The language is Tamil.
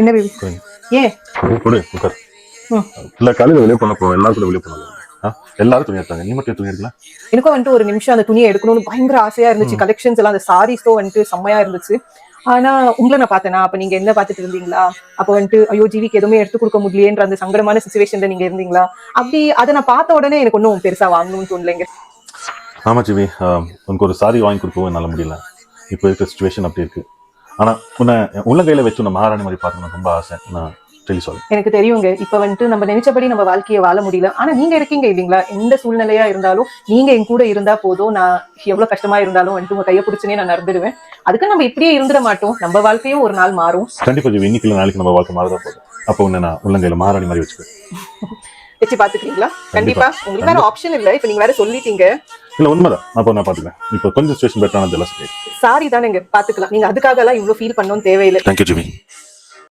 என்ன பேபி? ஏன் கொடு உட்கார். இல்ல காலையில வெளியே போனப்போ எல்லாரும் கூட வெளியே போனாங்க. எல்லாரும் துணி எடுத்தாங்க, நீ மட்டும் துணி எடுக்கல? எனக்கும் வந்துட்டு ஒரு நிமிஷம் அந்த துணியை எடுக்கணும்னு பயங்கர ஆசையா இருந்துச்சு. கலெக்ஷன்ஸ் எல்லாம் அந்த சாரீஸோ வந்துட்டு செம்மையா இருந்துச்சு. ஆனா உங்களை நான் பார்த்தேனா, அப்ப நீங்க என்ன பார்த்துட்டு இருந்தீங்களா? அப்ப வந்துட்டு ஐயோ ஜீவிக்கு எதுவுமே எடுத்து கொடுக்க முடியலன்ற அந்த சங்கடமான சிச்சுவேஷன்ல நீங்க இருந்தீங்களா? அப்படி அதை நான் பார்த்த உடனே எனக்கு ஒன்றும் பெருசா வாங்கணும்னு தோணலைங்க. ஆமா ஜிவி, உனக்கு ஒரு சாரி வாங்கி கொடுக்கவும் என்னால முடியல. இப்போ இருக்கிற சுச்சுவேஷன் அப்படி இருக்கு. ஆனா உன்னை உள்ளங்கையில வச்சு உன்னை மகாராணி மாதிரி பார்க்கணும் ரொம்ப ஆசை. நான் எனக்கு தெரியுங்க. இப்ப வந்துட்டு நம்ம நினைச்சபடி நம்ம வாழ்க்கையை வாழ முடியல. ஆனா நீங்க இருக்கீங்க இல்லீங்களா? எந்த சூழ்நிலையா இருந்தாலும் நீங்க என் கூட இருந்தா போதும். நான் எவ்வளவு கஷ்டமா இருந்தாலும் வந்துட்டு உங்க கையை பிடிச்சுனே நான் நடந்துடுவேன். அதுக்கு நம்ம இப்படியே இருந்துட மாட்டோம். நம்ம வாழ்க்கையும் ஒரு நாள் மாறும். கண்டிப்பா ஜிவி, இன்னைக்கு நாளைக்கு நம்ம வாழ்க்கை மாறதான் போதும். அப்போ உன்னை நான் உள்ளங்கையில மகாராணி மாதிரி வச்சுக்கிறேன். வச்சு பாத்துக்கிறீங்களா? கண்டிப்பா. உங்களுக்கு வேற ஆப்ஷன் இல்ல. இப்ப நீங்க வேற சொல்லிட்டீங்க. இல்ல உண்மைதான். அப்போ நான் பாத்துக்கிறேன். இப்போ கொஞ்சம் சிச்சுவேஷன் பெட்டரானது எல்லாம் சொல்லி சாரி தானேங்க, பாத்துக்கலாம். நீங்க அதுக்காக எல்லாம் இவ்வளவு ஃபீல் பண்ணணும் தேவையில்லை. Thank you GV.